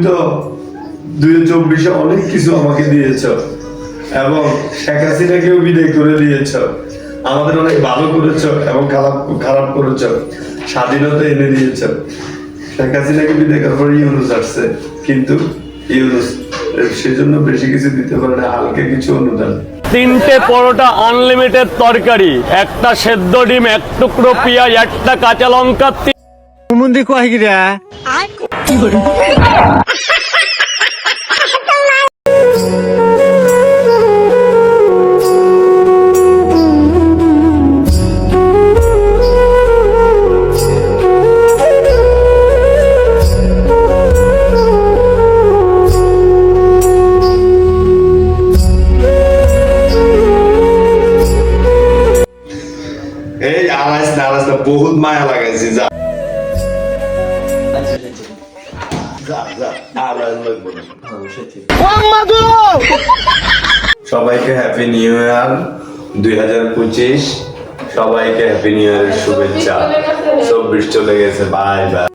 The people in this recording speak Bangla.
তো 2024 অনেক কিছু আমাকে দিয়েছ এবং শেখ হাসিনাকেও বিদায় করে দিয়েছ, আমাদের অনেক ভালো করেছ এবং খারাপ করেছ, স্বাধীনতা এনে দিয়েছ। শেখ হাসিনাকে বিদায় করার পর ইউনূস আসছে, কিন্তু ইউনূস সেজন্য বেশি কিছু দিতে পারে না, হালকা কিছু অনুদান। 3টে পরোটা আনলিমিটেড তরকারি, একটা সেদ্ধ ডিম, 1 টুকরো পেঁয়াজ, 1টা কাঁচা লঙ্কা। মুন্দি কয় গিরা এই আলাইস না বহুত মায়া লাগাইছি। যা সবাইকে হ্যাপি নিউ ইয়ার 2025, সবাইকে হ্যাপি নিউ ইয়ারের শুভেচ্ছা। 24 চলে গেছে, বাই বাই।